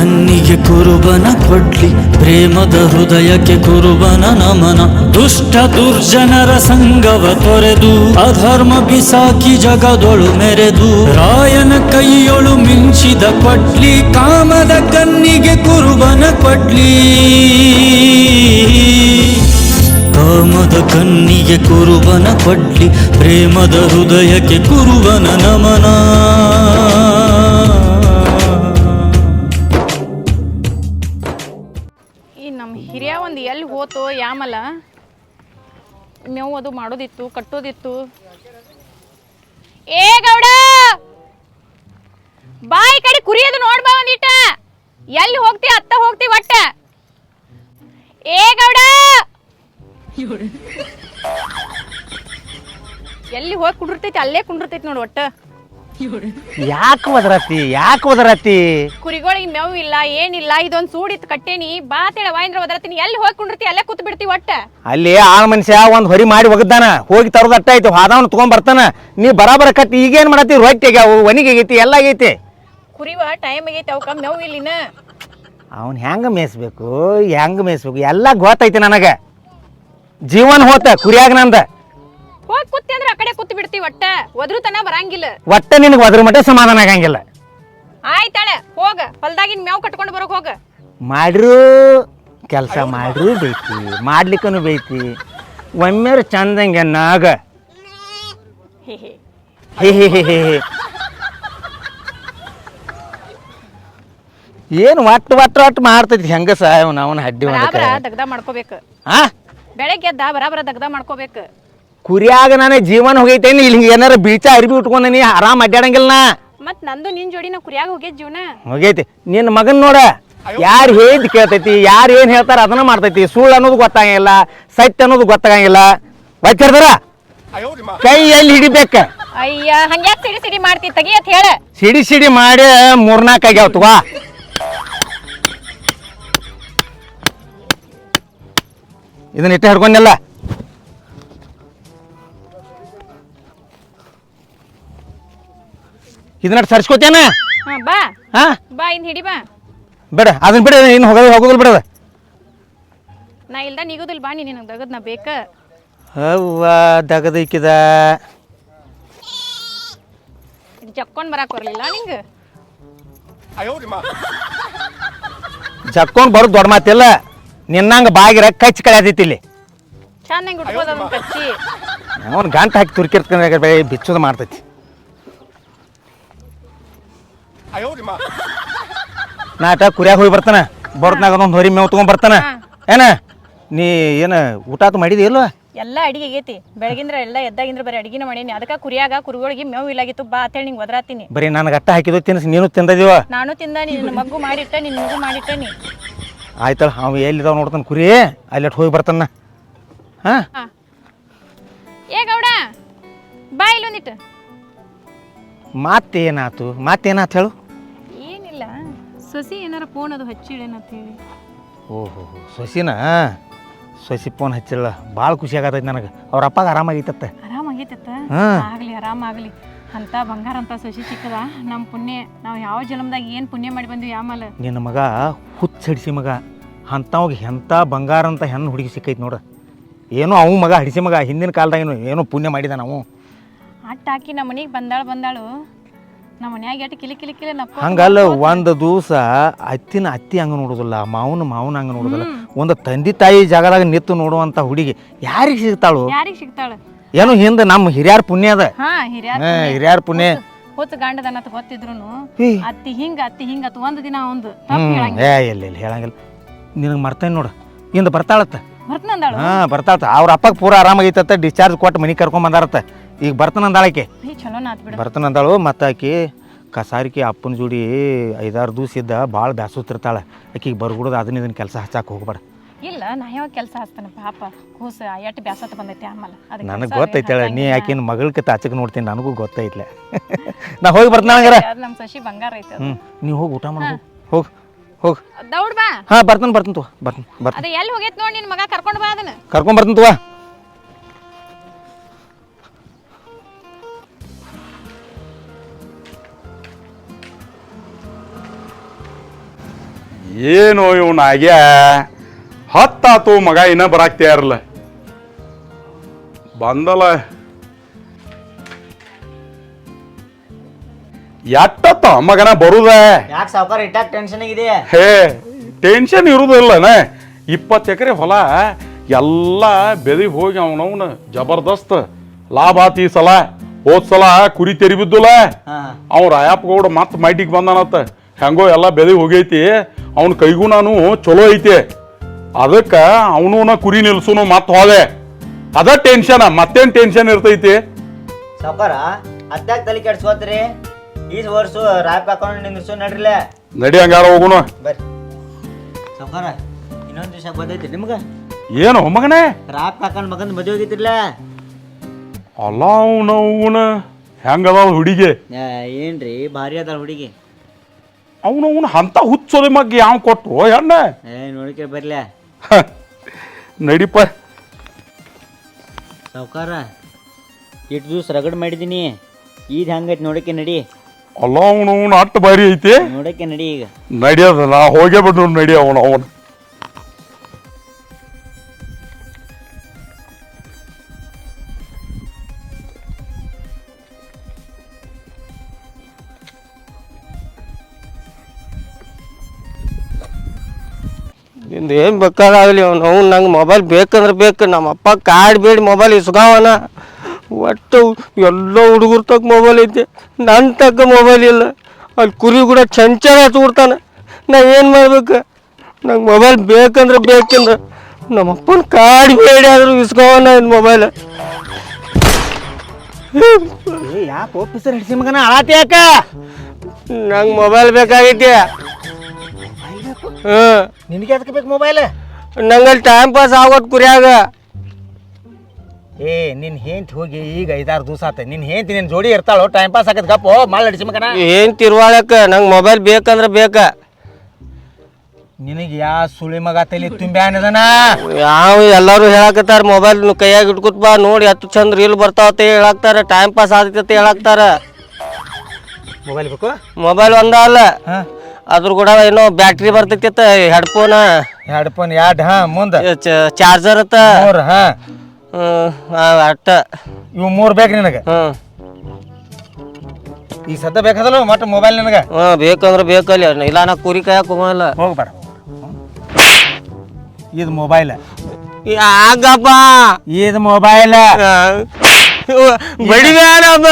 ಕಣ್ಣಿಗೆ ಕುರುಬನ ಕೊಡ್ಲಿ, ಪ್ರೇಮದ ಹೃದಯಕ್ಕೆ ಕುರುಬನ ನಮನ. ದುಷ್ಟ ದುರ್ಜನರ ಸಂಗವ ತೊರೆದು, ಅಧರ್ಮ ಬಿಸಾಕಿ ಜಗದೊಳು ಮೆರೆದು, ರಾಯನ ಕೈಯೊಳು ಮಿಂಚಿದ ಕೊಡ್ಲಿ, ಕಾಮದ ಕಣ್ಣಿಗೆ ಕುರುಬನ ಕೊಡ್ಲಿ. ಕಾಮದ ಕಣ್ಣಿಗೆ ಕುರುಬನ ಕೊಡ್ಲಿ, ಪ್ರೇಮದ ಹೃದಯಕ್ಕೆ ಕುರುಬನ ನಮನ. ಈ ನಮ್ಮ ಹಿರಿಯ ಒಂದು ಎಲ್ಲಿ ಹೋತೋ ಯಾಮಲ, ಮೇವು ಅದು ಮಾಡೋದಿತ್ತು, ಕಟ್ಟೋದಿತ್ತು. ಏ ಗೌಡ, ಬಾ ಈ ಕಡೆ ಕುರಿಯೋದು ನೋಡ್ಬಾ ಒಂದಿಟ. ಎಲ್ಲಿ ಹೋಗ್ತಿ ಅತ್ತ ಹೋಗ್ತಿ ಒಟ್ಟ. ಏ ಗೌಡ, ಎಲ್ಲಿ ಹೋಗಿ ಕುಂಡಿರ್ತೈತಿ ಅಲ್ಲೇ ಕುಂಡಿರ್ತೈತಿ ನೋಡು ಒಟ್ಟ. ಯಾಕೆ ಒದರತ್ತಿ ಕುರಿಗಳಿಗೆ ಮೇವು ಇಲ್ಲ ಏನಿಲ್ಲ, ಇದೊಂದು ಸೂಡಿತ್ತು ಕಟ್ಟೇನಿ, ಬಾ ತೇಳ ವಾಯಿಂದ್ರ ಒದರತೀನಿ. ಎಲ್ಲಿ ಹೋಗಿ ಕುಂಡಿರ್ತಿ ಅಲ್ಲೇ ಕೂತ್ ಬಿಡ್ತಿ ಒಟ್ಟ. ಅಲ್ಲಿ ಆಳ್ ಮನುಷ್ಯ ಒಂದ್ ಹೊರಿ ಮಾಡಿ ಒಗದಾನ, ಹೋಗಿ ತರೋದ್ ಅಟ್ಟ ಐತಿ, ಹಾದವನ್ ತಗೊಂಡ್ ಬರ್ತಾನ. ನೀ ಬರಾಬರ ಕಟ್ಟಿ ಈಗೇನ್ ಮಾಡತ್ತಿ? ರೊಟ್ಟಿ ಆಗ್ಯಾವು, ಒನಿಗೆ ಆಗೈತಿ, ಎಲ್ಲ ಆಗೈತಿ. ಕುರಿವ ಟೈಮ್ ಆಗೈತಿ, ಅವಕ್ಕ ಮೇವು ಇಲ್ಲಿನ. ಅವನ್ ಹೆಂಗ ಮೇಯಿಸ್ಬೇಕು ಎಲ್ಲ ಗೊತ್ತೈತಿ ನನಗ. ಜೀವನ್ ಹೋತ ಕುರಿಯಾಗ ನಂದ. ಹೋಗಿ ಕೂತಿ ಅಂದ್ರೆ ಆ ಕಡೆ ಕೂತ್ ಬಿಡ್ತಿ ಒಟ್ಟ. ಒದ್ರು ತನ ಬರಂಗಿಲ್ಲ. ಒಟ್ಟ ನಿನಗೆ ಒದ್ರ ಮಟ್ಟ ಸಮಾಧಾನ ಆಗಂಗಿಲ್ಲ. ಆಯ್ತಾಳೆ, ಹೋಗ ಹೊಲ್ದಾಗಿನ ಮೇವು ಕಟ್ಕೊಂಡು ಬರೋಕ್ ಹೋಗ. ಮಾಡ್ರು ಕೆಲಸ ಮಾಡ್ರು ಬೈತಿ, ಮಾಡ್ಲಿಕ್ಕನು ಬೈತಿ. ಒಮ್ಮೆರು ಚಂದಂಗೆ ನಾಗ ಹೇ ಹೇ ಹೇ ಹೇ ಹೇ ಹೇ. ಏನು ಒಟ್ಟು ಮಾಡ್ತೈತಿ ಹೆಂಗಸ ಅವನ ಹಡ್ಡಿ ಬರಾಬರ ದಗ್ದ ಮಾಡ್ಕೋಬೇಕು. ಆ ಬೆಳಗ್ಗೆ ಎದ್ದ ಬರಾಬರ ದಗ್ದ ಮಾಡ್ಕೋಬೇಕು. ಕುರಿಯಾಗ ನಾನು ಜೀವನ ಹೋಗೈತೇನಿ. ಇಲ್ಲಿ ಏನಾರ ಬೀಚ ಅರ್ಬಿ ಉಟ್ಕೊಂಡನಿ, ಆರಾಮ್ ಅಡ್ಡಾಡಂಗಿಲ್ಲ ನಾ. ಮತ್ ನಂದು ನಿನ್ ಜೋಡಿ ನಾ ಕುರಿಯಾಗ ಹೋಗ್ಯದ ಜೀವನ ಹೋಗೈತಿ. ನಿನ್ನ ಮಗನ್ ನೋಡ, ಯಾರು ಹೇಳಿದ್ ಕೇಳ್ತೈತಿ, ಯಾರು ಏನ್ ಹೇಳ್ತಾರ ಅದನ್ನ ಮಾಡ್ತೈತಿ. ಸುಳ್ಳು ಅನ್ನೋದು ಗೊತ್ತಾಗಂಗಿಲ್ಲ, ಸತ್ಯ ಅನ್ನೋದು ಗೊತ್ತಾಗಂಗಿಲ್ಲ. ವೈತಿರ್ತಾರ ಕೈ ಎಲ್ಲಿ ಹಿಡಿಬೇಕ. ಅಯ್ಯ ಹಂಗ್ಯಾಕ್ ಸಿಡಿ ಸಿಡಿ ಮಾಡ್ತಿ, ತಗಿ ಅಂತ ಹೇಳ. ಸಿಡಿ ಮಾಡಿ 3-4 ಆಗ್ಯಾವ ತಗೋ. ಇದನ್ನ ಇಟ್ಟು ಹಿಡ್ಕೊಂಡೆಲ್ಲ. ಇದನ್ನ ಸರ್ಸ್ಕೋತೇನ. ಬಾ ಹಾ ಬಾ ಇನ್ ಹಿಡಿ ಬಾ. ಬೇಡ ಅದನ್ನ ಬಿಡ, ಇನ್ನು ಹೋಗೋದಿಲ್ಲ ಬಿಡದ. ನಾ ಇಲ್ದ ನಿಗೋದಿಲ್ಲ, ಬಾ ನೀ ನಿನಗೆ ದಗದ್ ನಾ ಬೇಕ. ಅವ್ವ ದಗದೈಕಿದ ಜಕ್ಕೊಂಡ್ ಬರಾಕ್ ಬರ್ಲಿಲ್ಲ ನಿಂಗ. ಜಕ್ಕೊಂಡ್ ಬರೋದು ದೊಡ್ಡ ಮಾತಿಲ್ಲ. ನಿನ್ನಂಗ ಬಾಗಿರ ಕಚ್ಚಿ ಕಳೆದೈತಿ ಇಲ್ಲಿ. ಚಂದ ಹೆಂಗ್ ಉಟ್ಕೋದ ಅದನ್ನ ಕಚ್ಚಿ. ಅವನ್ ಗಂಟು ಹಾಕಿ ತುರ್ಕಿರ್ತಾನೆ, ಬಿಚ್ಚೋದು ಮಾಡ್ತೈತಿ. ನಾಟ ಕುರಿಯಾಗ ಹೋಗಿ ಬರ್ತಾನ, ಬರೋತ್ನಾಗ ಒಂದೊಂದು ಹೊರಿ ಮೇವು ತಗೊಂಡ್ ಬರ್ತಾನ. ಏನ ನೀ ಏನ ಊಟ ಮಾಡಿದಿ ಇಲ್ವ? ಎಲ್ಲ ಅಡಿಗೆ ಆಗೈತಿ. ಬೆಳಗಿಂದ್ರ ಎಲ್ಲ ಎದ್ದಾಗಿಂದ್ರ ಬರೀ ಅಡಿಗೆನ ಮಾಡೀನಿ. ಅದಕ್ಕ ಕುರಿಗಳಿಗೆ ಮೇವು ಇಲ್ಲಾಗಿತ್ತು, ಬಾ ಅಂತೇಳಿ ನಿಂಗೆ ಒದರಾತೀನಿ. ಬರೀ ನನಗೆ ಅಟ್ಟ ಹಾಕಿದ್ದು ತಿನ್ನಿಸಿ ನೀನು ತಿಂದದೀವ. ನಾನು ತಿಂದ, ನಿನ್ನ ಮಗು ಮಾಡಿಟ್ಟ, ನಿನ್ನ ಮಗು ಮಾಡಿಟ್ಟನಿ. ಆಯ್ತಳ, ಅವ ಎಲ್ಲಿದಾವ ನೋಡ್ತಾನ ಕುರಿ, ಅಲ್ಲಿ ಹೋಗಿ ಬರ್ತಾನ. ಹಾ ಏ ಗೌಡ, ಬಾ ಇಲ್ಲೊಂದಿಟ್ಟು. ಮತ್ತೇನಾತು ಹೇಳು. ಏನಿಲ್ಲ, ಸೊಸಿ ಏನಾರ ಫೋನ್ ಅದು ಹಚ್ಚಿಡೇನಂತ ಹೇಳಿ. ಓಹೋ ಸೊಸಿ ಫೋನ್ ಹಚ್ಚಿಲ್ಲ. ಭಾಳ ಖುಷಿ ಆಗತೈತಿ ನನಗೆ. ಅವ್ರ ಅಪ್ಪಾಗ ಆರಾಮಾಗೈತತ್ತ. ಆರಾಮಾಗೈತತ್ತ. ಆಗ್ಲಿ ಆರಾಮಾಗಲಿ. ಅಂತ ಬಂಗಾರ ಅಂತ ಸೊಸಿ ಸಿಕ್ಕದ ನಮ್ಮ ಪುಣ್ಯ. ನಾವು ಯಾವ ಜನ್ಮದಾಗ ಏನು ಪುಣ್ಯ ಮಾಡಿ ಬಂದ್ವಿ ಆಮೇಲೆ. ನಿನ್ನ ಮಗ ಹುಚ್ಚಡಿಸಿ ಮಗ, ಅಂಥವಾಗ ಎಂಥ ಬಂಗಾರ ಅಂತ ಹೆಣ್ಣು ಹುಡುಗಿ ಸಿಕ್ಕೈತಿ ನೋಡ. ಏನೋ ಅವು ಮಗ ಹಡಿಸಿ ಮಗ, ಹಿಂದಿನ ಕಾಲದಾಗ ಏನೋ ಪುಣ್ಯ ಮಾಡಿದ. ನಾವು ಅಟ್ಟ ಹಾಕಿ ನಮ್ಮ ಮನೆಗೆ ಬಂದಾಳು. ನಮ್ಮ ಮನ್ಯಾಗ ಎಷ್ಟು ಕಿಲಿ ನಪ್ಪ. ಹಂಗಲ್ಲ, ಒಂದು ದಿವಸ ಅತ್ತಿ ಹಂಗೆ ನೋಡೋದಿಲ್ಲ, ಮಾವನ ಹಂಗೆ ನೋಡೋದಿಲ್ಲ. ಒಂದು ತಂದೆ ತಾಯಿ ಜಾಗದಾಗ ನಿಂತು ನೋಡುವಂಥ ಹುಡುಗಿ ಯಾರಿಗೆ ಸಿಗ್ತಾಳು? ಏನೋ ಹಿಂದೆ ನಮ್ಮ ಹಿರಿಯರ ಪುಣ್ಯ ಅದ. ಹಿರಿಯರ ಪುಣ್ಯ. ಹೊತ್ತು ಗಂಡದನ್ನ ಗೊತ್ತಿದ್ರು ಅತ್ತಿ ಹಿಂಗ ಅತ್ ಒಂದು ದಿನ ಒಂದು ಎಲ್ಲಿ ಹೇಳಂಗಿಲ್ಲ. ನಿನಗೆ ಮರ್ತೇನೆ ನೋಡು, ಇಂದ ಬರ್ತಾಳತ್ತ. ಬರ್ತಾಳ. ಅವ್ರ ಅಪ್ಪಗೆ ಪೂರ ಆರಾಮಾಗೈತತ್ತ. ಡಿಸ್ಚಾರ್ಜ್ ಕೊಟ್ಟು ಮನೆ ಕರ್ಕೊಂಡ್ ಬಂದಾರತ್ತ. ಈಗ ಬರ್ತಾನಂದಾಳಕ್ಕೆ. ಬರ್ತಾನಂದಾಳು. ಮತ್ತು ಆಕಿ ಕಸಾರಿಕೆ ಅಪ್ಪನ ಜೋಡಿ 5-6 ದಿವಸ ಇದ್ದ ಭಾಳ ಬ್ಯಾಸೋತಿರ್ತಾಳೆ. ಆಕಿಗೆ ಬರ್ಗುಡೋದು ಇದನ್ನ ಕೆಲಸ ಹಚ್ಚಾಕೆ ಹೋಗ್ಬೇಡ. ಇಲ್ಲ, ನಾ ಯಾವಾಗ ಕೆಲಸ ಹಚ್ತಾನೆ ಪಾಪ, ಕೂಸ ಎಷ್ಟು ಬ್ಯಾಸತ್ ಬಂದೈತಿ ಆಮೇಲೆ. ನನಗೆ ಗೊತ್ತೈತೇಳ, ನೀ ಆಕಿನ ಮಗಳಕ್ಕೆ ಆಚೆಗೆ ನೋಡ್ತೀನಿ, ನನಗೂ ಗೊತ್ತೈತ್ಲೆ. ನಾ ಹೋಗಿ ಬರ್ತಾನಂಗಾರ. ನಮ್ಮ ಸಸಿ ಬಂಗಾರ ಐತೆ. ನೀವು ಹೋಗಿ ಊಟ ಮಾಡು, ಹೋಗಿ ದೌಡ್ ಬಾ. ಹಾಂ ಬರ್ತಾನೆ ತಗೋ. ಅದ ಎಲ್ಲಿ ಹೋಗೈತೆ ನೋಡಿ, ನಿನ್ನ ಮಗ ಕರ್ಕೊಂಡು ಬಾ. ಅದನ್ನ ಕರ್ಕೊಂಡ್ ಬರ್ತಾನೆ ತಗೋ. ಏನು ಇವನು ಆಗ್ಯ ಹತ್ತಾತು ಮಗ ಇನ್ನ ಬರಾಕ್ತೇ ಇರಲ್ಲ ಬಂದಲ್ಲ ಎಟ್ಟತ್ತ ಮಗನ ಬರುದ ಯಾಕೆ ಸಾವುಕಾರ ಇಟ್ಟಾಗ ಟೆನ್ಷನ್ ಇದೆ? ಹೇ ಟೆನ್ಷನ್ ಇರುದಿಲ್ಲನ 20 ಎಕರೆ ಹೊಲ ಎಲ್ಲ ಬೆದಿ ಹೋಗಿ ಅವನವನ ಜಬರ್ದಸ್ತ್ ಲಾಭ ಆತ ಈ ಸಲ ಹೋದ್ ಸಲ ಕುರಿ ತೆರಿ ಬಿದ್ದುಲ್ಲ ಅವ್ ರಾಯಪ್ಪ ಗೌಡ ಮತ್ ಮೈಟಿಗೆ ಬಂದಾನತ್ತ ಹೆಂಗೋ ಎಲ್ಲ ಬೆದಿ ಹೋಗೈತಿ ಅವನ ಕೈಗೂ ನಾನು ಚಲೋ ಐತಿ ಅದಕ್ಕ ಅವನು ಕುರಿ ನಿಲ್ಸುನು ಮತ್ ಹೋದೆ ಅದ ಟೆನ್ಷನ್ ಮತ್ತೇನ್ ಟೆನ್ಷನ್ ಇರ್ತೈತಿ ಸಾವುಕಾರ ಅದ್ಯಾಗ ತಲೆ ಕೆಡ್ಸ್ಕೋತ್ರಿ? ಈ ವರ್ಷ ರಾಯಪ್ಪ ಹಾಕೊಂಡು ನಿಂದ್ರಿಸು ನಡ್ರಿಲೆ. ನಡಿ ಹಂಗಾರ ಹೋಗುನು ಬರ್ರಿ ಸಾವುಕಾರ, ಇನ್ನೊಂದು ದಿವಸ ಬಂದೈತಿ ನಿಮ್ಗ ಏನು ಮಗನೇ ರಾಯಪ್ಪ ಹಾಕೊಂಡು ಮಗನ ಮದುವೆ ಹೋಗಿತ್ತಿರ್ಲ? ಅಲ್ಲ ಅವನವನ ಹೆಂಗದ ಹುಡುಗಿ ಏನ್ರಿ ಭಾರಿ ಅದ ಹುಡುಗಿ. ಅವನವನ ಅಂತ ಹುಚ್ಚೋದ ಮಗ್ ಯಾವ ಕೊಟ್ರು ಹೆಣ್ಣ ನೋಡಿಕೆ ಬರ್ಲ ನಡಿಪ ಸಾವುಕಾರ. ಇಟ್ಟು ದಿವ್ಸ ರಗಡ್ ಮಾಡಿದೀನಿ, ಈಗ ಹಂಗೈತಿ ನೋಡಕ್ಕೆ ನಡಿ. ಅಲ್ಲ ಅವನವನ ಅಟ್ಟು ಬಾರಿ ಐತಿ ನೋಡಕ್ಕೆ ನಡಿ ಈಗ. ನಡಿಯದ ನಾ ಹೋಗೇ ಬಿಟ್ಟು ನಡಿ ಅವನು ನಿಂದು ಏನು ಬೇಕಾದಾಗಲಿ ಅವ್ನು ನಂಗೆ ಮೊಬೈಲ್ ಬೇಕಂದ್ರೆ ಬೇಕು. ನಮ್ಮ ಅಪ್ಪ ಕಾಡ್ಬೇಡಿ ಮೊಬೈಲ್ ಇಸ್ಗಾವನ. ಒಟ್ಟು ಎಲ್ಲ ಹುಡುಗರು ತಕ್ಕ ಮೊಬೈಲ್ ಐತಿ, ನನ್ನ ತಕ್ಕ ಮೊಬೈಲ್ ಇಲ್ಲ. ಅಲ್ಲಿ ಕುರಿ ಕೂಡ ಚಂಚಲ ಹಚ್ಬಿಡ್ತಾನೆ. ನಾ ಏನು ಮಾಡ್ಬೇಕು? ನಂಗೆ ಮೊಬೈಲ್ ಬೇಕಂದ್ರೆ ಬೇಕಂದ್ರೆ ನಮ್ಮ ಅಪ್ಪನ ಕಾಡ್ಬೇಡಿ ಆದರೂ ಇಸ್ಗಾವನ ಇದು ಮೊಬೈಲ್. ಯಾಕೆ ಆಫೀಸರ್ ಹಿಡಿಸಿ ಮಗನ ಆತ ಯಾಕ? ನಂಗೆ ಮೊಬೈಲ್ ಬೇಕಾಗೈತಿ. ಹಾಂ, ನಿನಗೆ ಅದಕ್ಕೆ ಬೇಕು ಮೊಬೈಲ್? ನಂಗಲ್ಲಿ ಟೈಮ್ ಪಾಸ್ ಆಗೋದು ಕುರಿಯಾಗ. ಏ ನಿನ್ನ ಹೆಂಡ್ತಿ ಹೋಗಿ ಈಗ 5-6 ದಿವಸ ಆತ. ನಿನ್ನ ಹೆಂಡ್ತಿ ನಿನ್ನ ಜೋಡಿ ಇರ್ತಾಳೋ, ಟೈಮ್ ಪಾಸ್ ಆಗತ್ತೆ ಗಪ್ಪೋ ಮಾಲ್ ಹಿಡಿಸಿ ಮಗನ. ಏನು ತಿರ್ವಾಳಕ್ಕೆ ನಂಗೆ ಮೊಬೈಲ್ ಬೇಕಂದ್ರೆ ಬೇಕಾ. ನಿನಗೆ ಯಾ ಸುಳಿ ಮಗ ತಲೆ ತುಂಬ್ಯಾನದನ? ಯಾವ ಎಲ್ಲರೂ ಹೇಳಕತ್ತಾರ ಮೊಬೈಲ್ ಕೈಯಾಗ ಇಟ್ಕೊತ್ ಬಾ ನೋಡಿ ಎಷ್ಟು ಚಂದ ರೀಲ್ ಬರ್ತಾವತ್ತೆ ಹೇಳಾಕ್ತಾರ, ಟೈಮ್ ಪಾಸ್ ಆದೈತೆ ಹೇಳಾಕ್ತಾರ. ಮೊಬೈಲ್ ಬೇಕು? ಮೊಬೈಲ್ ಒಂದ ಅಲ್ಲ, ಅದ್ರ ಕೂಡ ಏನೋ ಬ್ಯಾಟ್ರಿ ಬರ್ತೈತಿ, ಹೆಡ್ಫೋನ್ ಎರಡು ಮುಂದೆ ಚಾರ್ಜರ್ ಅತ್ತ ಅಟ್ಟ ಇವು 3 ಬೇಕು ನಿನಗೆ? ಈಗ ಸದ್ದ ಬೇಕಾದಲ್ಲ ಮತ್ತೆ ಮೊಬೈಲ್ ನಿನಗೆ? ಬೇಕಂದ್ರೆ ಬೇಕಲ್ಲಿ, ಇಲ್ಲ ನಾ ಕುರಿ ಕಾಯಕ್ ಹೋಗಲ್ಲ. ಹೋಗ್ಬಾರ. ಇದು ಮೊಬೈಲ್ ಯಾಕಪ್ಪ? ಇದು ಮೊಬೈಲ್ ಬಡಿಬೇಡಪ್ಪ.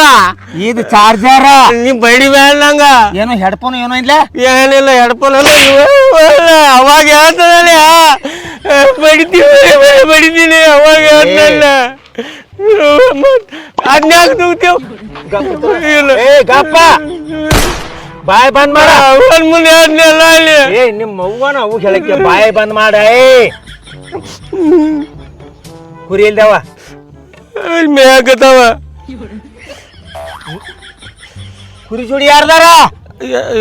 ಇದು ಚಾರ್ಜರ್. ನೀ ಬಡಿಬೇಡ ನಂಗ. ಏನೋ ಹೆಡ್ಫೋನ್ ಏನೋ ಇಲ್ಲ? ಏನಿಲ್ಲ, ಹೆಡ್ಫೋನ್ ಅಲ್ಲ. ಅವಾಗ ಹೇಳ್ತದಲ್ಲ ಬಡಿತೀನಿ ಅವಾಗ ಹೇಳ್ತಲ್ಲ. ಅದ್ನ್ಯಾಕ ತಗೋತೇವ್? ಗಪ್ಪ ಬಾಯ್ ಬಂದ್ ಮಾಡ. ಅವನ್ ಮುಂದೆ ಹೇಳ್ತಲ್ಲ ಅಲ್ಲಿ. ನಿಮ್ಮ ಅವ್ವನ ಅವು ಹೇಳಕ್ಕೆ ಬಾಯ್ ಬಂದ್ ಮಾಡ. ಕುರಿ ಇಲ್ದವ ಮೇಕತ್ತವ. ಕುರಿ ಜೋಡಿ ಯಾರ್ದಾರ?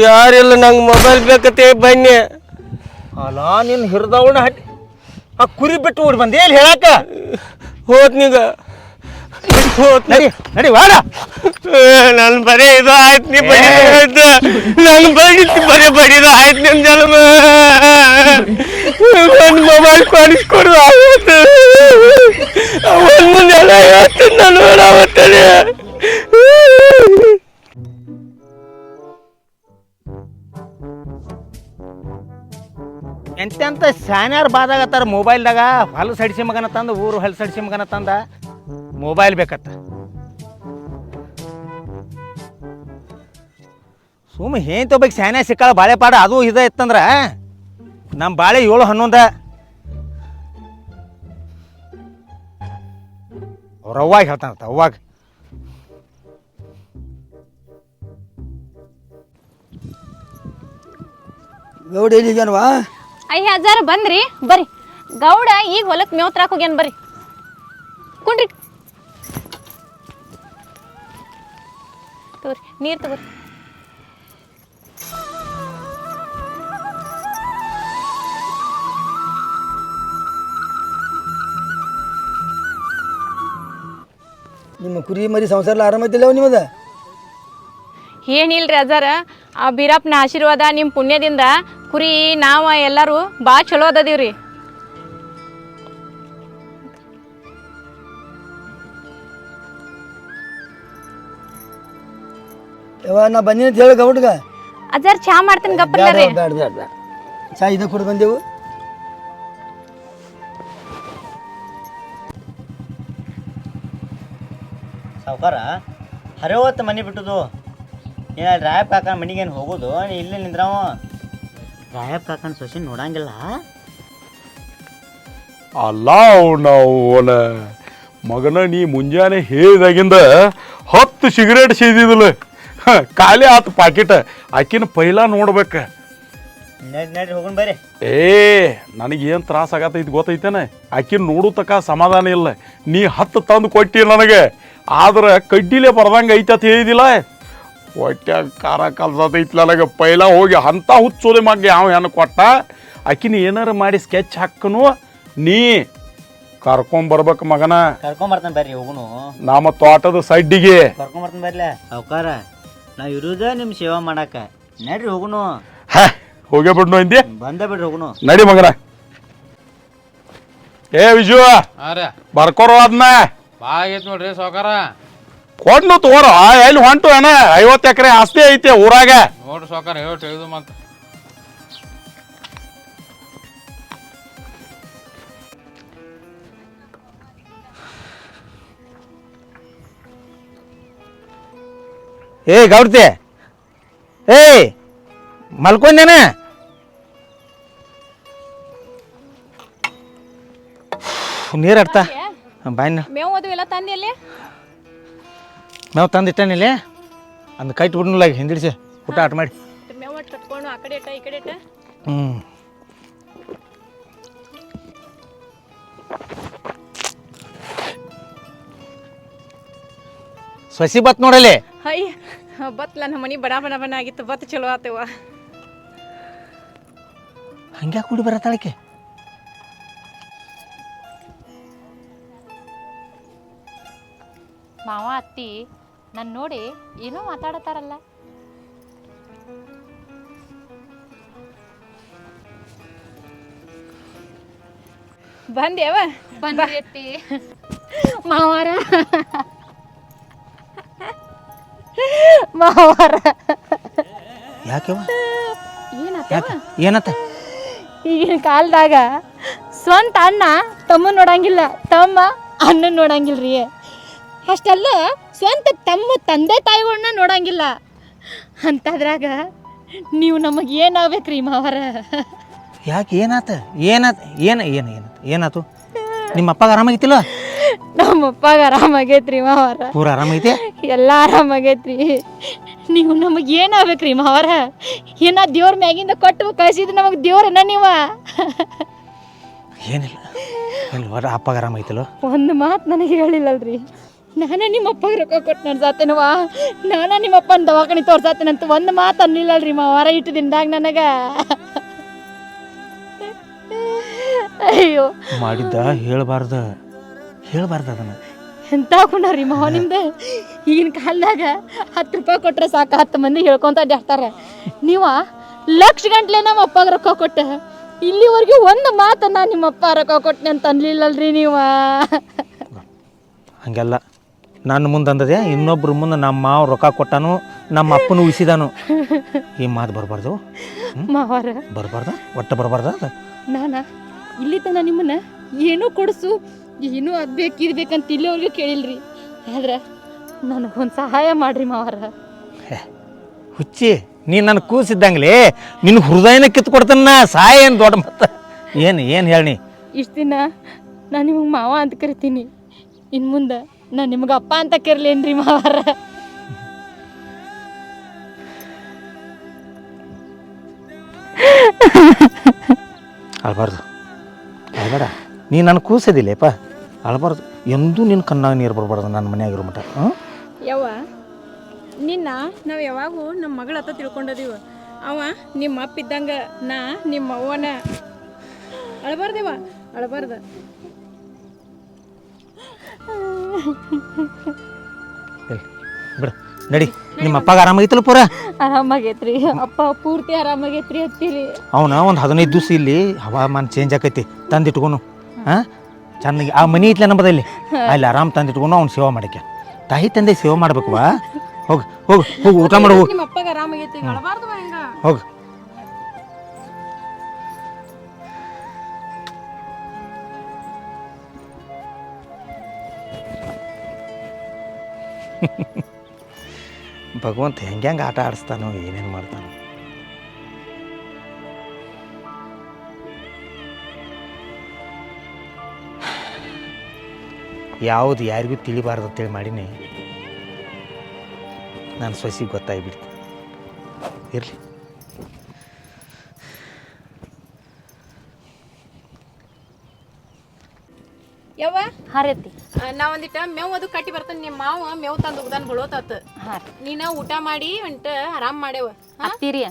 ಯಾರಿಲ್ಲ, ನಂಗೆ ಮೊಬೈಲ್ ಬೇಕತ್ತೆ ಬನ್ನಿ. ಅಲ್ಲ ನಿನ್ನ ಹಿರಿದವನ ಹಟ್ಟಿ ಆ ಕುರಿ ಬಿಟ್ಟು ಓಡಿ ಬಂದೆ ಇಲ್ಲಿ ಹೇಳಕ್ಕ? ಹೋತ್ನೀಗ ನಡಿ ನಡಿ ವಾಡ. ನನ್ ಬರೀ ಇದು ಆಯ್ತು, ನೀ ಬಡಿದ ನನ್ ಬಡಿದು ಆಯ್ತು. ನಿಮ್ ಜನ್ಮ ಒಂದು ಮೊಬೈಲ್ ಕೊಡಿಸ್ಕೊಡು ಆಗುತ್ತೆ. ಅವನ್ ಮುಂದೆಲ್ಲ ಹೇಳ್ತೀನಿ ನಾನು ಅವತ್ತೇ. ಎಂತೆಂತ ಸ್ಯಾನ್ಯಾರು ಬಾದಾಗತ್ತಾರ ಮೊಬೈಲ್ದಾಗ. ಹೊಲಸು ಹಡಿಸಿ ಮಗನ ತಂದ, ಊರು ಹೊಲಸು ಹಡಿಸಿ ಮಗನ ತಂದ ಮೊಬೈಲ್ ಬೇಕತ್ತ. ಸುಮ್ಮ ಏನ್ ತೊಬೇಕು ಸ್ಯಾನ್ಯಾ ಸಿಕ್ಕಾಳ ಬಾಳೆ ಪಾಡ. ಅದು ಇದ ಇತ್ತಂದ್ರ ನಮ್ಮ ಬಾಳೆ 7-11 ಅವ್ರ ಅವ್ವಾಗ ಹೇಳ್ತಾನತ್ತ. ಅವ್ವಾಗ ಗೌಡ ಎಲ್ಲಿಗೇನವಾ? ಅಯ್ಯ ಅಜ್ಜಾರ ಬಂದ್ರಿ ಬರ್ರಿ. ಗೌಡ ಈಗ ಹೊಲಕ್ಕೆ ಮೇವ್ ತರಾಕ್ ಹೋಗ್ಯಾನ, ಬರ್ರಿ ಕುಂಡ್ರಿ. ತಗೋರಿ ನೀರು ತಗೋರಿ. ನಿಮ್ಮ ಕುರಿ ಮರಿ ಸಂಸಾರ ಆರಾಮೈತಿಲ್ಲ ನಿಮ್ಮದ? ಏನಿಲ್ರಿ ಅಜ್ಜಾರ ಆ ಬೀರಪ್ಪನ ಆಶೀರ್ವಾದ ನಿಮ್ಮ ಪುಣ್ಯದಿಂದ ಕುರಿ ನಾವು ಎಲ್ಲರೂ ಭಾಳ ಚಲೋ ಅದದೀವ್ರಿ. ಯವ್ವ ನಾ ಬಂದಿನಿ ಅಂತ ಹೇಳಿ ಗೌಡ್ಗ. ಅಜ್ಜಾರ್ ಚಾ ಮಾಡ್ತೀನಿ ಗಪ್ಪಲ್ಲ ರೀ. ಬೇಡ ಬೇಡ ಬೇಡ ಚಾ ಇದ ಕುಡಿ ಬಂದೆವು. ಸಾವುಕಾರ ಹರೇ ಹೊತ್ತು ಮನೆ ಬಿಟ್ಟದು ಏನ ರಾಯಪ್ಪ ಕಾಕನ ಮನೆಗೇನು ಹೋಗೋದು ಇಲ್ಲೇ ನಿಂದ್ರಾವ. ರಾಯಪ್ಪ ಕಾಕನ ಸೊಸಿ ನೋಡಂಗಿಲ್ಲ. ಅಲ್ಲ ಅವನ ಮಗನ ನೀ ಮುಂಜಾನೆ ಹೇಳಿದಾಗಿಂದ 10 ಸಿಗರೇಟ್ ಸೇದಿದಿಲ್ಲ, ಖಾಲಿ ಆತು ಪಾಕಿಟ್. ಆಕಿನ ಪೈಲ ನೋಡ್ಬೇಕ. ನಡ್ರಿ ಹೋಗೋಣ ಬರ್ರಿ. ನನಗೇನು ತ್ರಾಸ ಆಗತೈತಿ ಗೊತ್ತೈತೇನೆ? ಆಕಿನ ನೋಡು ತಕ ಸಮಾಧಾನ ಇಲ್ಲ. ನೀ 10 ತಂದು ಕೊಟ್ಟಿ ನನಗೆ, ಆದ್ರೆ ಕಡ್ಡಿಲೇ ಬರ್ದಂಗೆ ಐತತ್ ಹೇಳಿದಿಲ್ಲ. ಹೊಟ್ಯಾಗ ಖಾರ ಕಲ್ಸತೈತಿ ನನಗೆ. ಪೈಲ ಹೋಗಿ ಅಂಥ ಹುಚ್ಚೋದೆ ಮಗ ಯಾವ ಹೆಣ್ಣು ಕೊಟ್ಟ. ಆಕಿನ ಏನಾರು ಮಾಡಿ ಸ್ಕೆಚ್ ಹಾಕನು ನೀ ಕರ್ಕೊಂಬರ್ಬೇಕು ಮಗನ. ಕರ್ಕೊಂಬರ್ತಾನೆ ಬರ್ರಿ ಹೋಗುನು. ನಮ್ಮ ತೋಟದ ಸಡ್ಡಿಗೆ ಕರ್ಕೊಂಬರ್ತಾನೆ ಬರ್ಲ. ಸಾವುಕಾರ ನಾವು ಇರುದ ನಿಮ್ಮ ಸೇವಾ ಮಾಡಾಕ. ನಡ್ರಿ ಹೋಗುನು. ಹೋಗೇ ಬಿಡ್ನು ಅಂದಿ. ಬಂದ ಬಿಡ್ರಿ ಹೋಗುನು. ನಡಿ ಮಗನ. ವಿಜು ಬರ್ಕೋರು ಅದನ್ನ ಭಾಳ ಆಗೈತೆ ನೋಡ್ರಿ ಸಾವ್ಕಾರ. ಕೊಡ್ನು ತಗೋರ. ಎಲ್ಲಿ ಹೊಂಟು ಏನ? 50 ಎಕರೆ ಆಸ್ತಿ ಐತೆ ಊರಾಗ. ನೋಡ್ರಿ ಸಾವ್ಕಾರ ಹೇಳಿದು ಮತ್ತೆ. ಗೌಡ್ತಿ ಮಲ್ಕೊಂಡೇನ? ನೀರು ಅಡ್ತಾ ಬಾಯ್ನ ಮೇವು ಅದು ಎಲ್ಲ ತಂದಿ ಅಲ್ಲಿ ಮೇವು ತಂದಿಟ್ಟನಿಲ್ಲ. ಅಂದ್ ಕೈ ಬಿಡ್ನಲ್ಲ ಹಿಂದಿಡಿಸಿ ಊಟ ಆಟ ಮಾಡಿ. ಮೇವು ಒಟ್ಟು ಕಟ್ಕೊಂಡು ಆ ಕಡೆ ಇಟ್ಟ ಈ ಕಡೆ ಇಟ್ಟ. ಸಸಿ ಬತ್ ನೋಡಲಿ. ಹೈ ಬತ್ಲ ನಮ್ಮ ಮನೆ ಬಡ ಬಡ ಬಣ ಆಗಿತ್ತು. ಬತ್ ಚಲೋ ಆತೇವ. ಹಂಗ್ಯಾ ಕೂಡಿ ಬರತ್ತಾಳಕ್ಕೆ? ಮಾವ ಅತ್ತಿ ನನ್ನ ನೋಡಿ ಏನೋ ಮಾತಾಡತಾರಲ್ಲ. ಬಂದೇವ ಬಂದ್ರಿ ಅತ್ತಿ. ಮಾವಾರ ಮಾವಾರ ಯಾಕೆವ? ಏನತ್ತ ಈಗಿನ ಕಾಲದಾಗ ಸ್ವಂತ ಅಣ್ಣ ತಮ್ಮ ನೋಡಂಗಿಲ್ಲ, ತಮ್ಮ ಅಣ್ಣ ನೋಡಂಗಿಲ್ರಿ. ಅಷ್ಟೆಲ್ಲ ಸ್ವಂತ ತಮ್ಮ ತಂದೆ ತಾಯಿಗಳನ್ನ ನೋಡಂಗಿಲ್ಲ. ಅಂಥದ್ರಾಗ ನೀವು ನಮಗೆ ಏನಾಗ್ಬೇಕ್ರಿ ಮಾವರ? ಯಾಕೆ ಏನಾತ? ಏನಾತು? ನಿಮ್ಮ ಅಪ್ಪಗೆ ಆರಾಮಾಗಿತ್ತಿಲ್ಲ? ನಮ್ಮ ಅಪ್ಪಗೆ ಆರಾಮಾಗೈತ್ರಿ ಮಾವರ. ಪೂರ ಆರಾಮೈತೆ? ಎಲ್ಲ ಆರಾಮಾಗೈತ್ರಿ. ನೀವು ನಮಗೆ ಏನಾಗ್ಬೇಕ್ರಿ ಮಾವರ? ಏನ ದೇವ್ರ ಮ್ಯಾಗಿಂದ ಕೊಟ್ಟು ಕಳಿಸಿದ್ರೆ ನಮಗೆ ದೇವ್ರನ್ನ ನೀವ? ಏನಿಲ್ಲ ಅಪ್ಪಗೆ ಆರಾಮೈತಿಲ್ಲ? ಒಂದು ಮಾತು ನನಗೆ ಹೇಳಿಲ್ಲಲ್ರಿ. ನಾನು ನಿಮ್ಮ ಅಪ್ಪಗೆ ರೊಕ್ಕ ಕೊಟ್ಟು ನಡ್ಸಾತೇನವ, ನಾನು ನಿಮ್ಮ ಅಪ್ಪನ ದವಾಖಾನೆ ತೋರ್ಸಾತೇನಂತ ಒಂದು ಮಾತು ಅನ್ನಿಲ್ಲಲ್ರಿ ಮಾವಾರ ಇಟ್ಟು ದಿನದಾಗ ನನಗೆ. ಅಯ್ಯೋ ಮಾಡಿದ್ದ ಹೇಳ್ಬಾರ್ದು ಅದನ್ನ. ಎಂತ ಹಾಕೊಂಡ್ರಿ ಮಾವ ನಿಮ್ದು? ಈಗಿನ ಕಾಲದಾಗ 10 ರೂಪಾಯಿ ಕೊಟ್ರೆ ಸಾಕು 10 ಮಂದಿ ಹೇಳ್ಕೊಂತ ಅಡ್ಡಾಡ್ತಾರೆ. ನೀವ ಲಕ್ಷ ಗಂಟ್ಲೆ ನಮ್ಮ ಅಪ್ಪಗೆ ರೊಕ್ಕ ಕೊಟ್ಟ ಇಲ್ಲಿವರೆಗೂ ಒಂದು ಮಾತನ್ನ ನಿಮ್ಮ ಅಪ್ಪ ರೊಕ್ಕ ಕೊಟ್ಟನೆ ಅಂತ ಅನ್ಲಿಲ್ಲಲ್ರಿ ನೀವ? ಹಂಗೆಲ್ಲ ನನ್ನ ಮುಂದೆ ಅಂದದೆ, ಇನ್ನೊಬ್ರ ಮುಂದೆ ನಮ್ಮ ಮಾವ ರೊಕ್ಕ ಕೊಟ್ಟಾನು, ನಮ್ಮ ಅಪ್ಪನು ಉಳಿಸಿದಾನು. ಈ ಮಾತು ಬರಬಾರ್ದು ಮಾವಾರ. ಬರಬಾರ್ದ, ಒಟ್ಟು ಬರಬಾರ್ದ. ನಾನು ಇಲ್ಲಿ ತನ ನಿಮ್ಮನ್ನ ಏನೂ ಕೊಡಿಸು, ಏನೂ ಅದು ಬೇಕು ಇದು ಬೇಕಂತ ಇಲ್ಲಿವರೆಗೂ ಕೇಳಿಲ್ರಿ. ಆದ್ರೆ ನನಗೊಂದು ಸಹಾಯ ಮಾಡ್ರಿ ಮಾವಾರ. ಹುಚ್ಚಿ, ನೀನು ನನ್ನ ಕೂಸಿದ್ದಂಗ್ಲಿ ನಿನ್ನ ಹೃದಯನ ಕಿತ್ತು ಕೊಡ್ತಾನ. ಸಹಾಯ ಏನು ದೊಡ್ಡ ಮತ್ತ? ಏನು ಹೇಳಿ? ಇಷ್ಟು ದಿನ ನಾನು ನಿಮಗೆ ಮಾವ ಅಂತ ಕರಿತೀನಿ, ಇನ್ನು ಮುಂದೆ ನಾನು ನಿಮ್ಗೆ ಅಪ್ಪ ಅಂತ ಕರಿಲೇನ್ರಿ ಮಾವಾರ? ಅಳ್ಬಾರ್ದು, ಅಳ್ಬೇಡ. ನೀ ನನ್ನ ಕೂಸದಿಲ್ಲಪ್ಪ, ಅಳ್ಬಾರ್ದು. ಎಂದೂ ನಿನ್ನ ಕಣ್ಣಾಗ ನೀರು ಬರಬಾರ್ದು ನನ್ನ ಮನೆಯಾಗಿರೋ ಮಟ. ಯವ್ವ, ನಿನ್ನ ನಾವು ಯಾವಾಗೂ ನಮ್ಮ ಮಗಳ ಹತ್ತ ತಿಳ್ಕೊಂಡದೀವ. ಅವ ನಿಮ್ಮ ಅಪ್ಪ ಇದ್ದಂಗ, ನಾ ನಿಮ್ಮ ಅವ್ವನ. ಅಳಬಾರ್ದೇವ, ಅಳಬಾರ್ದ. ಬಿಡ ನಡಿ ನಿಮ್ಮ ಅಪ್ಪಗೆ ಆರಾಮಾಗಿತ್ತಲ್ಲ ಪೂರ ಆರಾಮಾಗೈತ್ರಿ ಅಪ್ಪ ಪೂರ್ತಿ ಆರಾಮಾಗೈತ್ರಿ ಹತ್ತಿರಿ ಅವನ ಒಂದು 15 ದಿವಸ ಇಲ್ಲಿ ಹವಾಮಾನ ಚೇಂಜ್ ಆಕೈತಿ ತಂದಿಟ್ಕೊನು ಹಾಂ ಚೆನ್ನಾಗಿ ಆ ಮನಿ ಐತ್ಲ ನಂಬದಲ್ಲಿ ಅಲ್ಲಿ ಆರಾಮ್ ತಂದಿಟ್ಕೊಂಡು ಅವ್ನು ಸೇವೆ ಮಾಡಕ್ಕೆ ತಾಯಿ ತಂದೆ ಸೇವೆ ಮಾಡ್ಬೇಕು ಬಾ ಹೋಗಿ ಹೋಗು ಹೋಗು ಊಟ ಮಾಡು ಹೋಗು ನಿಮ್ಮ ಅಪ್ಪಗೆ ಆರಾಮಾಗೈತಿ ಅಳಬಾರ್ದು ಹಿಂಗ ಹೋಗು ಭಗವಂತ ಹೆಂಗೆ ಆಟ ಆಡಿಸ್ತಾನೋ ಏನೇನು ಮಾಡ್ತಾನೋ ಯಾವುದು ಯಾರಿಗೂ ತಿಳಿಬಾರ್ದು ಅಂತೇಳಿ ಮಾಡೀನಿ ನಾನು ಸೊಸಿಗೆ ಗೊತ್ತಾಗ್ಬಿಡ್ತು ಇರಲಿ ಯವ್ವ ಹಾರೈತಿ ನಾ ಒಂದಿಟ್ಟ ಮೇವ್ ಅದು ಕಟ್ಟಿ ಬರ್ತಾನೆ ನಿಮ್ಮ ಮಾವ ಮೇವ್ ತಂದು ಉಗ್ದಾನ್ ಬಳೋತಾತ ನೀನ ಊಟ ಮಾಡಿ ಹೊಂಟ ಆರಾಮ್ ಮಾಡ್ಯವ ಅತ್ತೀರಿ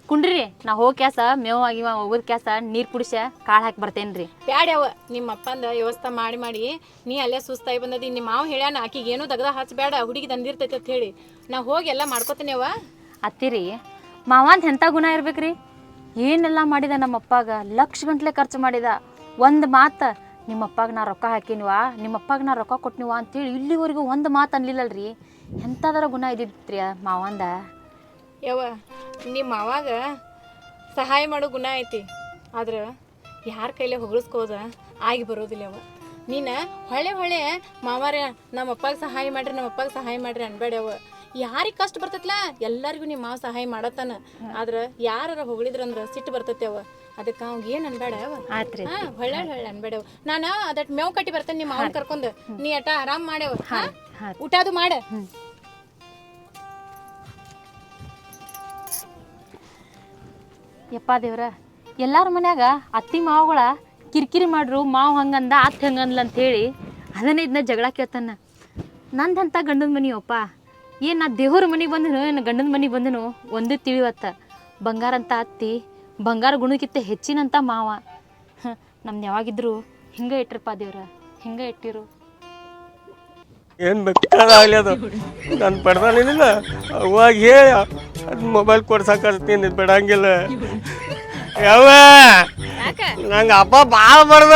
ಕುಂಡ್ರಿ ನಾ ಹೋಗಿ ಕ್ಯಾಸ ಮೇವ್ ಆಗಿವ ಹೋಗೋದ್ ಕ್ಯಾಸ ನೀರ್ ಕುಡಿಸ ಕಾಳು ಹಾಕಿ ಬರ್ತೇನ್ರಿ ಬ್ಯಾಡ್ಯವ ನಿಮ್ಮ ಅಪ್ಪಂದ ವ್ಯವಸ್ಥೆ ಮಾಡಿ ಮಾಡಿ ನೀ ಅಲ್ಲೇ ಸುಸ್ತಾಗಿ ಬಂದದಿ ನಿಮ್ಮ ಮಾವ ಹೇಳ್ಯಾನ ಆಕಿಗೆ ಏನು ದಗದ ಹಚ್ಚಬೇಡ ಹುಡುಗಿ ತಂದಿರ್ತೈತಿ ಅಂತ ಹೇಳಿ ನಾ ಹೋಗಿ ಎಲ್ಲ ಮಾಡ್ಕೋತೀನಿಯವ ಅತ್ತೀರಿ ಮಾವಂತ ಎಂಥ ಗುಣ ಇರ್ಬೇಕ್ರಿ ಏನೆಲ್ಲ ಮಾಡಿದ ನಮ್ಮ ಅಪ್ಪಾಗ ಲಕ್ಷ ಗಂಟ್ಲೆ ಖರ್ಚು ಮಾಡಿದ ಒಂದು ಮಾತು ನಿಮ್ಮ ಅಪ್ಪಾಗ ನಾ ರೊಕ್ಕ ಹಾಕಿನಿವ ನಿಮ್ಮ ಅಪ್ಪಾಗ ನಾ ರೊಕ್ಕ ಕೊಟ್ಟಿನಿವ ಅಂತೇಳಿ ಇಲ್ಲಿವರೆಗೂ ಒಂದು ಮಾತು ಅನ್ಲಿಲ್ಲಲ್ರಿ ಎಂಥದರ ಗುಣ ಇದ್ದಿತ್ರಿ ಮಾವಂದ ಯವ್ವ ನಿಮ್ಮ ಮಾವಾಗ ಸಹಾಯ ಮಾಡೋ ಗುಣ ಐತಿ ಆದ್ರೆ ಯಾರ ಕೈಲೇ ಹೊಗಳಿಸ್ಕೋದ ಆಗಿ ಬರೋದಿಲ್ಲ ಯವ್ವ ನೀನು ಹೊಳೆ ಮಾವಾರ ನಮ್ಮ ಅಪ್ಪಾಗ ಸಹಾಯ ಮಾಡ್ರಿ ಅನ್ಬೇಡವ ಯಾರಿಗೆ ಕಷ್ಟ ಬರ್ತೈತ್ಲ ಎಲ್ಲರಿಗೂ ನಿಮ್ಮ ಮಾವ ಸಹಾಯ ಮಾಡತ್ತಾನ ಆದ್ರೆ ಯಾರ ಹೊಗಳಿದ್ರಂದ್ರೆ ಸಿಟ್ಟು ಬರ್ತೈತೆವ ಅದಕ್ಕೆ ಅವ್ಗೆ ಏನು ಅನ್ಬೇಡ ಆತ್ರಿ ಹೊಳ್ಳೆ ಅನ್ಬೇಡವ ನಾನು ಅದಟ್ ಮೇವ್ ಕಟ್ಟಿ ಬರ್ತೇನೆ ನಿಮ್ಮ ಮಾವನ್ ಕರ್ಕೊಂಡು ನೀ ಅಟ ಆರಾಮ್ ಮಾಡ್ಯವ ಊಟ ಅದು ಮಾಡ ಯಪ್ಪ ದೇವ್ರ ಎಲ್ಲಾರ ಮನ್ಯಾಗ ಅತ್ತಿ ಮಾವುಗಳ ಕಿರಿಕಿರಿ ಮಾಡ್ರು ಮಾವು ಹಂಗಂದ ಅತ್ತೆ ಹಂಗಂದ್ಲ ಅಂತೇಳಿ ಅದನ್ನೇ ಇದನ್ನ ಜಗಳ ಕೇಳ್ತಾನ ನಂದಂತ ಗಂಡನ ಮನಿಯಪ್ಪ ಏನು ನಾ ದೇವ್ರ ಮನೆಗೆ ಬಂದನು ಏನು ಗಂಡನ ಮನೆಗೆ ಬಂದನು ಒಂದು ತಿಳಿವತ್ತ ಬಂಗಾರ ಅಂತ ಅತ್ತಿ ಬಂಗಾರ ಗುಣಕ್ಕಿಂತ ಹೆಚ್ಚಿನಂತ ಮಾವ ನಮ್ದು ಯಾವಾಗಿದ್ರು ಹಿಂಗೆ ಇಟ್ರಪ್ಪ ದೇವ್ರ ಹಿಂಗೆ ಇಟ್ಟಿರು ಏನು ಬೇಕಾದಾಗಲಿ ಅದು ನಾನು ಪಡ್ದಾನಿಲ್ಲ ಅವಾಗ ಹೇಳಿ ಅದು ಮೊಬೈಲ್ ಕೊಡ್ಸಕ್ಕೆ ಬಿಡಂಗಿಲ್ಲ ಯಾವ ನಂಗೆ ಅಪ್ಪ ಭಾಳ ಬಡ್ದ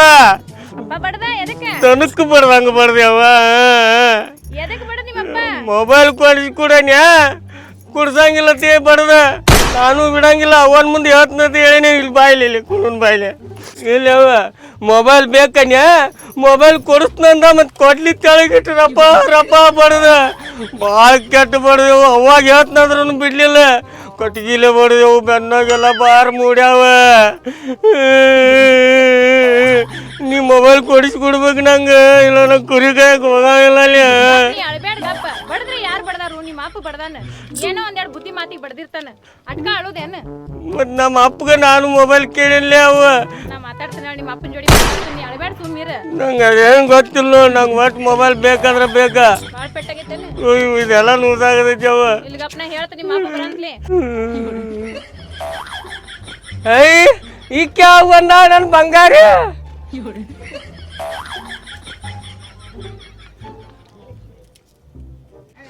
ತನಕ್ ಬಡ್ದಂಗ ಬಡ್ದ ಯಾವ ಮೊಬೈಲ್ ಕೊಡಿಸ್ಕೊಡನ್ಯಾ ಕುಡ್ಸಂಗಿಲ್ಲ ತೇ ಬಡ್ದ ನಾನು ಬಿಡಂಗಿಲ್ಲ ಅವನ ಮುಂದೆ ಹೇಳ್ತಂತ ಹೇಳಿನಿ ಇಲ್ಲಿ ಬಾಯ್ಲಿ ಇಲ್ಲಿ ಕುಣನ್ ಬಾಯ್ಲಿ ಇಲ್ಲಿ ಅವ ಮೊಬೈಲ್ ಬೇಕನ್ಯಾ ಮೊಬೈಲ್ ಕೊಡಿಸ್ನಂದ ಮತ್ತು ಕೊಡ್ಲಿ ತೆಳಗಿಟ್ಟು ರಪ್ಪ ಬಡ್ದ ಭಾಳ ಕೆಟ್ಟ ಬಡ್ದೆವು ಅವಾಗ ಹೇಳ್ತಂದ್ರೂ ಬಿಡ್ಲಿಲ್ಲ ಕಟ್ಗಿಲೆ ಬಡ್ದೆವು ಬೆನ್ನಾಗೆಲ್ಲ ಬಾರ್ ಮೂಡ್ಯಾವ ನೀ ಮೊಬೈಲ್ ಕೊಡಿಸ್ಕೊಡ್ಬೇಕು ನಂಗೆ ಇಲ್ಲ ನಂಗೆ ಕುರಿ ಕಾಯಕ್ಕೆ ಹೋಗಂಗಿಲ್ಲ ಅಲ್ಲಿ ಬಡದ್ರಿ ಯಾರು ಬಡದಾರು ನಿಮ್ಮ ಅಪ್ಪ ಬಡದಾನ ಏನೋ ಒಂದೆರಡು ಬುದ್ಧಿ ಮಾತಿಗೆ ಬಡ್ದಿರ್ತಾನ ಅಟ್ಕ ಅಳುದೇನ ಮತ್ತು ನಮ್ಮ ಅಪ್ಪಗೆ ನಾನು ಮೊಬೈಲ್ ಕೇಳಿಲ್ಲ ಅವ ನಾ ಮಾತಾಡ್ತೀನಿ ನಿಮ್ಮ ಅಪ್ಪನ ಜೋಡಿ ನೀ ಅಳಬೇಡ ಸುಮ್ಮೀರ ನಂಗೆ ಅದೇನು ಗೊತ್ತಿಲ್ಲ ನಂಗೆ ಒಟ್ಟು ಮೊಬೈಲ್ ಬೇಕಾದ್ರೆ ಬೇಕಾ ಭಾಳ ಪೆಟ್ಟಾಗೈತೇನ ಇದೆಲ್ಲ ನೂಸಾಗದೈತಿ ಅವ ಇಲ್ಲಿಗಪ್ಪನ ಹೇಳ್ತ ನಿಮ್ಮ ಅಪ್ಪ ಬರಂತ್ಲಿ ಐ ಈಗ ಯಾವ ಬಂದ ನನ್ನ ಬಂಗಾರ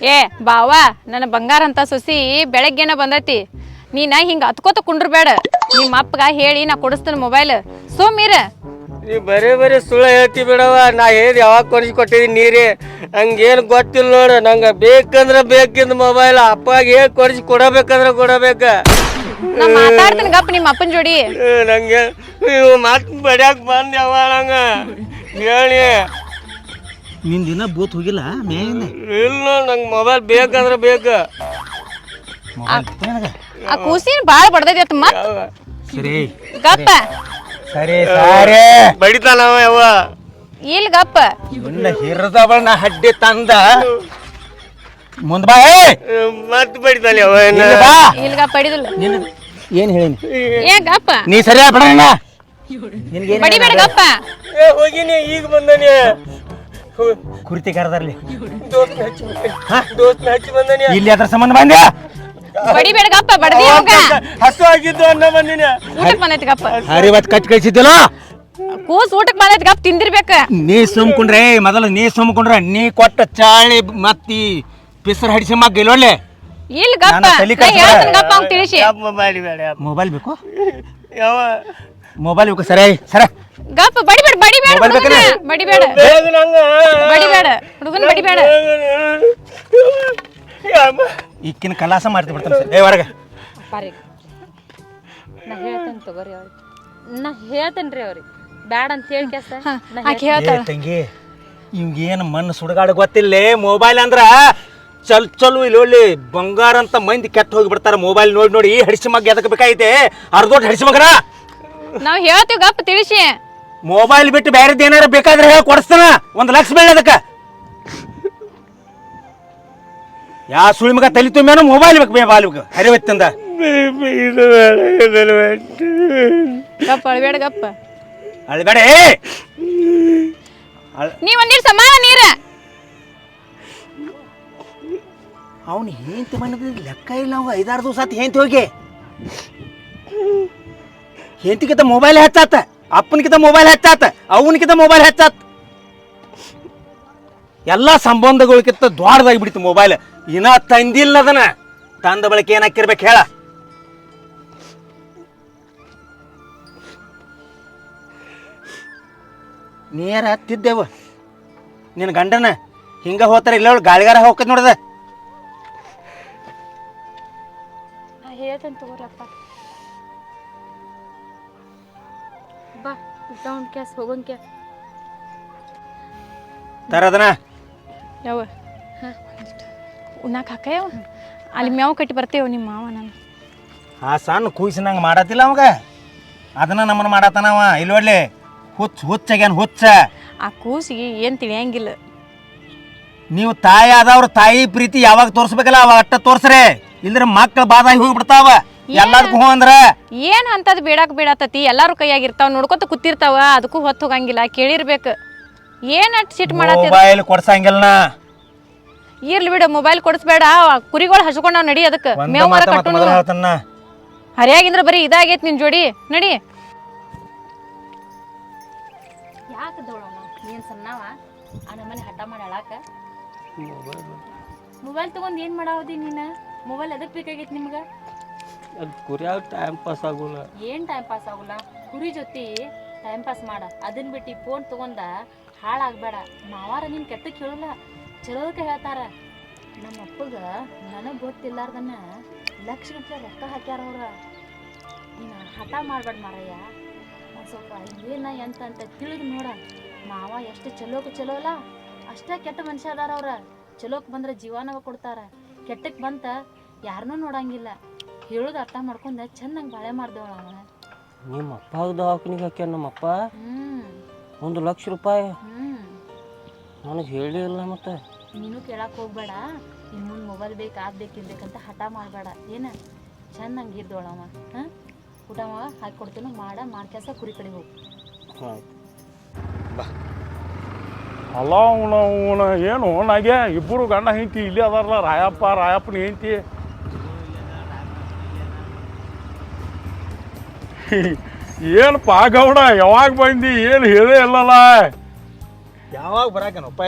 ಏ ಬಾವ ನನ್ನ ಬಂಗಾರ ಅಂತ ಸೊಸಿ ಬೆಳಗ್ಗೆನ ಬಂದೈತಿ ನೀನ ಹಿಂಗ ಹತ್ಕೋತ ಕುಂಡ್ರಬೇಡ ನಿಮ್ಮ ಅಪ್ಪಗ ಹೇಳಿ ನಾ ಕೊಡಿಸ್ತೇನೆ ಮೊಬೈಲ್ ಸೋಮೀರ ನೀ ಬರೀ ಸುಳ್ಳು ಹೇಳ್ತಿ ಬಿಡವ ನಾ ಹೇಳಿ ಯಾವಾಗ ಕೊಡಿಸ್ಕೊಟ್ಟಿದ್ದೀನಿ ನೀರೇ ಹಂಗೇನು ಗೊತ್ತಿಲ್ಲ ನೋಡು ನಂಗೆ ಬೇಕಂದ್ರೆ ಬೇಕಿಂದ ಮೊಬೈಲ್ ಅಪ್ಪಾಗ ಹೇಳಿ ಕೊಡಬೇಕಂದ್ರೆ ಕೊಡಬೇಕ ನಾ ಮಾತಾಡ್ತೀನಿ ಗಪ್ಪ ನಿಮ್ಮ ಅಪ್ಪನ ಜೋಡಿ ನಂಗೆ ನೀವು ಮತ್ತೆ ಬಡಿಯಾಕ ಬಂದ್ಯಾವ ನಂಗೆ ಹೇಳಿ ನಿನ್ನ ದಿನ ಬೂತ್ ಹೋಗಿಲ್ಲ ಮೇಯಿಂದ ಇಲ್ಲ ನಂಗೆ ಮೊಬೈಲ್ ಬೇಕಂದ್ರೆ ಬೇಕು ಆ ಕೂಸಿನ ಬಾಳ ಬಡ್ದೈತಿ ಮತ್ ಸರಿ ಗಪ್ಪ ಸರಿ ಸಾರೇ ಬಡಿತಾನವ ಯಾವ ಇಲ್ಲ ಗಪ್ಪ ಇಲ್ಲ ಹಿರಿದವನ ಹಡ್ಡಿ ತಂದ ಮುಂದ್ ಬಾ ಮತ್ತೆ ಬಡಿತಾನೆ ಅವ ಇಲ್ಲ ಗಪ್ಪ ಹಿಡಿದಿಲ್ಲ ಏನು ಹೇಳೀನಿ ಏ ಗಪ್ಪ ನೀ ಸರಿಯಾ ಬಿಡಣ್ಣ ಬಡಿಬೇಡ ಗಪ್ಪ ಹೋಗಿನಿ ಈಗ ಬಂದಾನೆ ಕುರ್ತಿ ಕರೆದಾರ್ಲಿ ದೋಸ್ತ ಹಚ್ಚಿ ಬಂದಾನೆ ಇಲ್ಲಿ ಅದ್ರ ಸಂಬಂಧ ಬಂದ್ಯಾ ಬಡಿಬೇಡ ಗಪ್ಪ ಬಡದಿ ಹೋಗ ಹಸು ಆಗಿದ್ದು ಅನ್ನ ಬಂದಿನ ಊಟಕ್ಕೆ ಬಂದೈತಿ ಗಪ್ಪ ಇವತ್ತು ಕಟ್ ಕಳಿಸಿದ್ದಿಲ್ಲ ಕೂಸ್ ಊಟಕ್ಕೆ ಬಂದೈತಿ ಗಪ್ಪ ತಿಂದಿರ್ಬೇಕ ನೀ ಸುಮ್ಕೊಂಡ್ರೆ ಮೊದಲು ನೀ ಸುಮ್ಕೊಂಡ್ರೆ ನೀ ಕೊಟ್ಟ ಚಾಳಿ ಮತ್ತಿ ಪಿಸರ್ ಹಡಿಸಿ ಮಗ್ ಇಲ್ಲೊಳ್ಳೆ ಇಲ್ಲ ಗಪ್ಪ ನಾನು ತಲಿ ನಾ ಹೇಳ್ತೀನಿ ಗಪ್ಪ ಅವ್ನ್ ತಿಳಿಸಿ ಮೊಬೈಲ್ ಬೇಡ ಮೊಬೈಲ್ ಬೇಕು ಯಾವ ಮೊಬೈಲ್ ಬೇಕು ಸರಿ ಸರ ಗಪ್ಪ ಬಡಿಬೇಡ ಬಡಿಬೇಡ ಮೊಬೈಲ್ ಬೇಕಲ್ಲ? ಬಡಿಬೇಡ ಬೇಗ ನಂಗ ಬಡಿಬೇಡ ಹುಡುಗನ್ ಬಡಿಬೇಡ ಈಕಿನ ಕಲಾಸ ಮಾಡ್ತಿ ಬಿಡ್ತಾನೆ ಸರ್ ಏ ಹೊರಗೆ ಅಪ್ಪಾರಿ ನಾ ಹೇಳ್ತೇನೆ ತಗೋರಿ ಅವ್ರಿಗೆ ನಾ ಹೇಳ್ತೇನ್ರಿ ಅವ್ರಿಗೆ ಬ್ಯಾಡ ಅಂತ ಹೇಳಿ ಕೆಸ ಆಕೆ ಹೇಳ್ತಾಳ ಏ ತಂಗಿ ಇವ್ಗೇನು ಮಣ್ಣು ಸುಡಗಾಡ ಗೊತ್ತಿಲ್ಲ ಮೊಬೈಲ್ ಅಂದ್ರ ಚಲು ಇಲ್ಲಿ ಬಂಗಾರ ಅಂತ ಮಂದಿ ಕೆಟ್ಟ ಹೋಗಿ ಬಿಡ್ತಾರ ಮೊಬೈಲ್ ನೋಡಿ ನೋಡಿ ಹಡಿಸಿ ಮಗ್ ಎದಕ್ ಬೇಕಾಗೈತೆ ಅರ್ಧೋಟ್ ಹಡಿಸಿ ಮಗನ ನಾವ್ ಹೇಳ್ತೀವಿ ಗಪ್ಪ ತಿಳಿಸಿ ಮೊಬೈಲ್ ಬಿಟ್ಟು ಬೇರೆದ್ ಏನಾರ ಬೇಕಾದ್ರೆ ಹೇಳಿ ಕೊಡಿಸ್ತಾನ 1 ಲಕ್ಷ ಬೇಡ ಅದಕ್ಕ ಯಾ ಸುಳಿ ಮಗ ತಲಿ ತುಂಬೇನೋ ಮೊಬೈಲ್ ಬೇಕು ಮೊಬೈಲ್ ಬೇಕು ಹರಿವತ್ತಂದ ಗಪ್ಪ ಅಳ್ಬೇಡ ಗಪ್ಪ ಅಳ್ಬೇಡ ನೀವ್ ಒಂದಿರ್ ಸಮಾನ ನೀರ ಅವನು ಹೆಂತಿ ಮಣ್ಣದ ಲೆಕ್ಕ ಇಲ್ಲ ಅವ 5-6 ದಿವಸ ಆತ ಹೆಂತಿ ಹೋಗಿ ಹೆಂತಿಗಿಂತ ಮೊಬೈಲ್ ಹೆಚ್ಚಾತ ಅಪ್ಪನಿಗಿಂತ ಮೊಬೈಲ್ ಹೆಚ್ಚಾತ ಅವನಿಗಿಂತ ಮೊಬೈಲ್ ಹೆಚ್ಚಾತ ಎಲ್ಲ ಸಂಬಂಧಗಳಿಗಿಂತ ದೊಡ್ಡದಾಗಿ ಬಿಡ್ತು ಮೊಬೈಲ್ ಇನ್ನ ತಂದಿಲ್ಲ ಅದನ್ನ ತಂದ ಬಳಕೆ ಏನ್ ಹಾಕಿರ್ಬೇಕು ಹೇಳ ನೀರ ಹತ್ತಿದ್ದೆವು ನಿನ್ನ ಗಂಡನ ಹಿಂಗ ಹೋತಾರ ಇಲ್ಲ ಗಾಳಿಗಾರ ಹೋಗ್ತದ ನೋಡದ ಹೇಳ್ತೇನೆ ತಗೋರಪ್ಪ ಬಾ ಊಟ ಉಂಡ್ ಕ್ಯಾಸ್ ಹೋಗೋನ್ ಕ್ಯಾ ತರದನ ಯಾವ ಉಣ್ಣಾಕ ಹಾಕಯ್ಯವ ಅಲ್ಲಿ ಮೇವು ಕಟ್ಟಿ ಬರ್ತೇವ ನಿಮ್ಮ ಮಾವ ನಾನು ಆ ಸಣ್ಣ ಕೂಸಿನಂಗೆ ಮಾಡತ್ತಿಲ್ಲ ಅವಾಗ ಅದನ್ನ ನಮ್ಮನ್ನ ಮಾಡತ್ತಾನವ ಇಲ್ವಡ್ಲಿ ಹುಚ್ಚಾಗ್ಯಾನ ಹುಚ್ಚ ಆ ಕೂಸಿಗೆ ಏನು ತಿಳಿಯಂಗಿಲ್ಲ ನೀವು ತಾಯಿ ಆದವ್ರ ತಾಯಿ ಪ್ರೀತಿ ಯಾವಾಗ ತೋರ್ಸ್ಬೇಕಲ್ಲ ಅವಾಗ ಅಟ್ಟ ತೋರ್ಸ್ರೆ ಇಲ್ದ್ರ ಮಕ್ಳು ಬಾದಾಗಿ ಹೋಗ್ಬಿಡ್ತಾವ ಎಲ್ಲದಕ್ಕೂ ಹೋ ಅಂದ್ರ ಏನು ಅಂತದ್ ಬೇಡಾತತಿ ಎಲ್ಲಾರು ಕೈಯಾಗಿರ್ತಾವ ನೋಡ್ಕೊತ ಕೂತಿರ್ತಾವ ಅದಕ್ಕೂ ಹೊತ್ತು ಹೋಗಂಗಿಲ್ಲ ಕೇಳಿರ್ಬೇಕು ಏನ್ ಅಟ್ ಸಿಟ್ ಮಾಡತ್ತ ಮೊಬೈಲ್ ಕೊಡ್ಸಂಗಿಲ್ಲ ಇರ್ಲಿ ಬಿಡು ಮೊಬೈಲ್ ಕೊಡಿಸ್ಬೇಡ ಕುರಿಗಳು ಹಚ್ಕೊಂಡ್ ನಾವ್ ನಡಿ ಅದಕ್ಕೆ ಮೇವು ಕಟ್ಟು ಹೇಳ್ತಾನ ಹರಿಯಾಗಿಂದ್ರ ಬರೀ ಇದಾಗೈತಿ ನಿನ್ ಜೋಡಿ ನಡಿ ಯಾಕೆ ದೋಳೋಣ ನೀನ್ ಸಣ್ಣವ ಆ ನಮ್ಮನೆ ಹಠ ಮಾಡಿ ಅಳಾಕ ಮೊಬೈಲ್ ತಗೊಂಡ್ ಏನ್ ಮಾಡಾವದಿ ನೀನ ಮೊಬೈಲ್ ಎದಕ್ ಬೇಕಾಗೈತಿ ನಿಮ್ಗ ಅದು ಕುರಿಯಾಗ ಟೈಮ್ ಪಾಸ್ ಆಗೋಲ್ಲ ಏನ್ ಟೈಮ್ ಪಾಸ್ ಆಗುಲ್ಲ ಕುರಿ ಜೊತೆ ಟೈಮ್ ಪಾಸ್ ಮಾಡ ಅದನ್ ಬಿಟ್ಟು ಫೋನ್ ತಗೊಂಡ ಹಾಳಾಗ್ಬೇಡ ಮಾವಾರ ನೀನ್ ಕೆಟ್ಟಕ್ಕೆ ಹೇಳಲ್ಲ ಚಲೋದಕ್ಕೆ ಹೇಳ್ತಾರ ನಮ್ಮ ಅಪ್ಪಗ ನನಗ್ ಗೊತ್ತಿಲ್ಲಾರ್ದನ್ನ ಲಕ್ಷಗಟ್ಟಲೆ ರೊಕ್ಕ ಹಾಕ್ಯಾರ ಅವ್ರ ನೀನು ಹಠ ಮಾಡ್ಬೇಡ ಮಾರಯ್ಯ ಒಂದು ಸ್ವಲ್ಪ ಏನ ಎಂತ ಅಂತ ತಿಳಿದು ನೋಡ ಮಾವ ಎಷ್ಟು ಚಲೋ ಅಲ್ಲ ಅಷ್ಟೇ ಕೆಟ್ಟ ಮನುಷ್ಯ ಅದಾರ ಅವ್ರ ಚಲೋಕ್ ಬಂದ್ರೆ ಜೀವನವ ಕೊಡ್ತಾರ ಕೆಟ್ಟಕ್ಕೆ ಬಂತ ಯಾರನ್ನೂ ನೋಡಂಗಿಲ್ಲ ಹೇಳೋದು ಅರ್ಥ ಮಾಡ್ಕೊಂಡ ಚೆನ್ನಾಗಿ ಬಾಳೆ ಮಾಡ್ದೇವಳ ಅವನ ನಿಮ್ಮ ಅಪ್ಪ ದವಾಖಾನಿಗೆ ಹಾಕ್ಯಾನ ನಮ್ಮಪ್ಪ 1 ಲಕ್ಷ ರೂಪಾಯಿ ನನಗೆ ಹೇಳಿಲ್ಲ ಮತ್ತೆ ನೀನು ಕೇಳಕ್ಕೆ ಹೋಗ್ಬೇಡ ಇನ್ನು ಮುಂದೆ ಮೊಬೈಲ್ ಬೇಕಂತ ಹಠ ಮಾಡಬೇಡ ಏನ ಚೆನ್ನಾಗಿ ಇರ್ದೋಳವ ಹಾಂ ಊಟ ಹಾಕಿ ಕೊಡ್ತೇನೆ ಮಾಡ್ಕ್ಯಾಸ ಕುರಿ ಕಡೆ ಹೋಗು ಅಲ್ಲ ಅವನ ಏನು ನಾಗೆ ಇಬ್ಬರು ಗಂಡ ಹೆಂಡತಿ ಇಲ್ಲಿ ಅದಾರಲ್ಲ ರಾಯಪ್ಪನ ಹೆಂಡತಿ ಏನಪ್ಪ ಗೌಡ ಯಾವಾಗ ಬಂದಿ ಏನು ಹೇಳೇ ಇಲ್ಲಲ್ಲ ಯಾವಾಗ ಬರಾಕನಪ್ಪ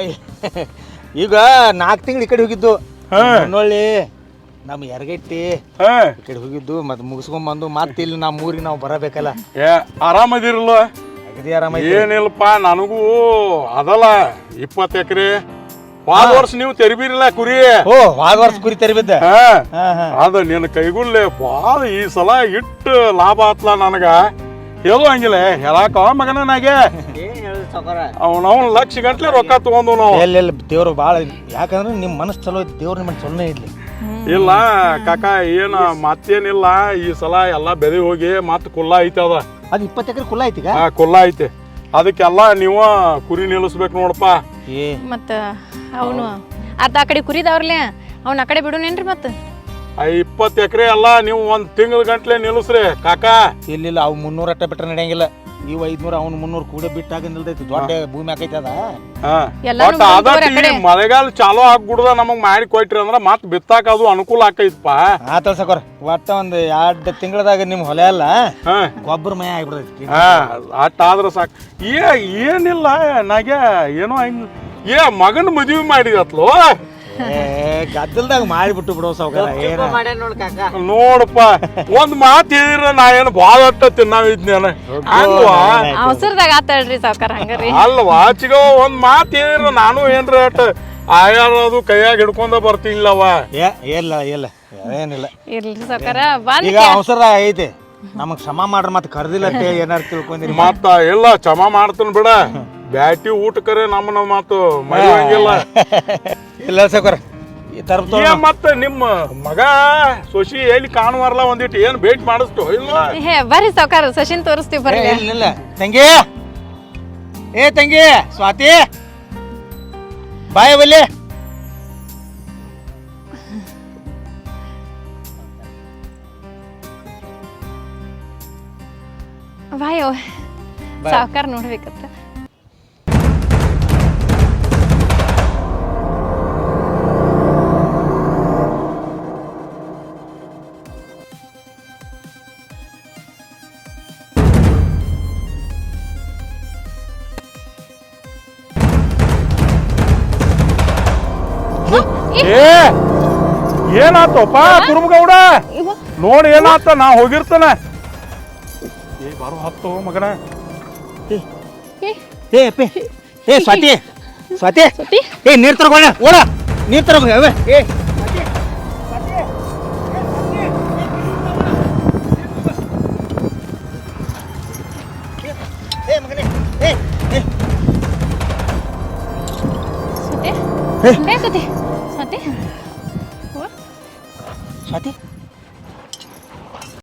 ಈಗ 4 ತಿಂಗಳು ಈ ಕಡೆ ಹೋಗಿದ್ದು ಹೊನ್ನೊಳ್ಳಿ ನಮ್ಮ ಎರಗಟ್ಟಿ ಈ ಕಡೆ ಹೋಗಿದ್ದು ಮತ್ತೆ ಮುಗಿಸ್ಕೊಂಡ್ ಮತ್ತೆ ಇಲ್ಲಿ ನಮ್ಮ ಊರಿಗೆ ನಾವು ಬರಬೇಕಲ್ಲ ಆರಾಮದಿರಲ್ಲ ಆರಾಮ ಏನಿಲ್ಲಪ್ಪ ನನಗೂ ಅದಲ್ಲ 20 ಎಕರೆ ಹೋದ ವರ್ಷ ನೀವು ತೆರಿಬಿರಿಲ್ಲ ಕುರಿ ಓ ಹೋದ ವರ್ಷ ಕುರಿ ತೆರಿಬಿದ್ದ ಅದ ನಿನ್ನ ಕೈಗುಳ್ಳೆ ಭಾಳ ಈ ಸಲ ಇಟ್ಟು ಲಾಭ ಆತ್ಲ ನನಗ ಹೇಳು ಹಂಗಿಲ್ಲ ಹೇಳಾಕ ಮಗನ ನಾಗೆ ಅವನ ಲಕ್ಷ ಗಂಟ್ಲೆ ರೊಕ್ಕ ತಗೊಂಡು ನಾವು ಎಲ್ಲ ದೇವ್ರು ಭಾಳ ಯಾಕಂದ್ರೆ ನಿಮ್ಮ ಮನಸ್ಸು ಚಲೋ ಐತಿ ದೇವ್ರ ನಿಮ್ಮ ಚಲೋನೇ ಇರ್ಲಿ ಇಲ್ಲ ಕಾಕ ಏನ ಮತ್ತೇನಿಲ್ಲ ಈ ಸಲ ಎಲ್ಲ ಬೆದೆ ಹೋಗಿ ಮತ್ ಕುಲ್ಲ ಐತೆ ಅದ ಅದು 20 ಎಕರೆ ಕುಲ್ಲ ಐತಿ ಕುಲ್ಲ ಐತೆ ಅದಕ್ಕೆಲ್ಲ ನೀವು ಕುರಿ ನಿಲ್ಲಿಸ್ಬೇಕು ನೋಡಪ್ಪ ಮತ್ತ ಅವನು ಅರ್ಧ ಆ ಕಡೆ ಕುರಿದವ್ರಲೆ ಅವ್ನ ಆ ಕಡೆ ಬಿಡುನೇನ್ರಿ ಮತ್ತ 20 ಎಕರೆ ಅಲ್ಲ ನೀವು 1 ತಿಂಗಳ ಗಂಟ್ಲೆ ನಿಲ್ಲಿಸ್ರಿ ಕಾಕ ಇಲ್ಲಿಲ್ಲ ಅವು 300 ಅಟ್ಟ ಬಿಟ್ರೆ ನಡೆಯಂಗಿಲ್ಲ ಇವು 500 ಅವ್ನು 300 ಕೂಡ ಬಿಟ್ಟಾಗ ನಿಲ್ದೈತಿ ದೊಡ್ಡ ಭೂಮಿ ಆಕೈತಿ ಅದ ಮಳೆಗಾಲ ಚಾಲೂ ಆಗ್ಬಿಡ್ದ ನಮಗ್ ಮಾಡಿ ಕೊಟ್ರಿ ಅಂದ್ರ ಮತ್ ಬಿತ್ತಾಕ ಅದು ಅನುಕೂಲ ಆಕೈತಪ್ಪ ಆತ ಸಕೋರ್ ಒಟ್ಟ ಒಂದ್ 2 ತಿಂಗಳದಾಗ ನಿಮ್ ಹೊಲ ಎಲ್ಲ ಗೊಬ್ಬರ ಮಯ ಆಗ್ಬಿಡ್ತೈತಿ ಅಟ್ಟ ಆದ್ರ ಸಾಕು ಏನಿಲ್ಲ ನಾಗೆ ಏನೋ ಮಗನ ಮದ್ವಿ ಮಾಡಿದತ್ಲೋ ಗದ್ದಲ್ದಾಗ ಮಾಡಿಬಿಟ್ಟು ಬಿಡೋ ಸಾವ್ಕಾರ ಏನ ಮಾಡ್ಯಾನ ನೋಡ್ ಕಾಕ. ನೋಡಪ್ಪ ಒಂದ್ ಮಾತು ಹೇಳಿದ್ರ ನಾ ಏನು ಭಾಳ ಅಟ್ಟ ತಿನ್ನಾವಿದ್ನೇನ ಅಲ್ವಾ ಅವಸರದಾಗ ಆತಾಳ್ರಿ ಸಾವ್ಕಾರ ಹಂಗಾರಿ ಅಲ್ವಾ ಚಿಗೋ ಒಂದ್ ಮಾತು ಹೇಳಿದ್ರ ನಾನು ಏನ್ರ ಅಟ್ಟ ಆಯಾರದು ಕೈಯಾಗ ಹಿಡ್ಕೊಂಡ ಬರ್ತೀನಿಲ್ಲವ ಇಲ್ಲ ಇಲ್ಲ ಏನಿಲ್ಲ ಇರ್ಲಿ ಸಾವ್ಕಾರ ಬಂದ್ ಈಗ ಅವಸರ ಐತಿ ನಮಗ್ ಕ್ಷಮ ಮಾಡ್ರ ಮತ್ತೆ ಕರ್ದಿಲ್ಲ ಅಂತ ಏನಾರು ತಿಳ್ಕೊಂಡಿರಿ ಮತ್ತ ಇಲ್ಲ ಚಮ ಮಾಡ್ತಾನ ಬಿಡ ಬ್ಯಾಟಿ ಊಟಕ್ಕರೆ ನಮ್ಮನ್ನ ಮಾತು ಮರೆಯಂಗಿಲ್ಲ ಇಲ್ಲ ಸಾವ್ಕಾರ ಈ ತರಪ್ ಮತ್ತ ನಿಮ್ಮ ಮಗ ಸೊಸಿ ಎಲ್ಲಿ ಕಾಣುವಾರಲ್ಲ ಒಂದಿಟ್ಟು ಏನ್ ಭೇಟಿ ಮಾಡಿಸ್ತು ಇಲ್ಲ ಹೇ ಬರ್ರಿ ಸಾವ್ಕಾರ ಸಶಿನ್ ತೋರಿಸ್ತೀವಿ ಬರ್ರಿ ಇಲ್ಲ ತಂಗಿ ಏ ತಂಗಿ ಸ್ವಾತಿ ಬಾಯ್ ಬಲ್ಲಿ ಬಾಯೋ ಸಾವ್ಕಾರ ನೋಡ್ಬೇಕತ್ತ ಏ ಏನಾತಪ್ಪ ಕುರುಮಗೌಡ ನೋಡಿ ಏನಾತ ನಾ ಹೋಗಿರ್ತಾನ ಏ ಬರೋ ಹತ್ತು ಮಗನ ಏ ಸ್ವಾತಿ ಸ್ವಾತಿ ಏ ನೀರ್ ತರ್ಕೊಂಡ ಓಡ ನೀರ್ ತರ್ಬೇಕು ಏ ಸ್ವಾತಿ ಸ್ವಾತಿ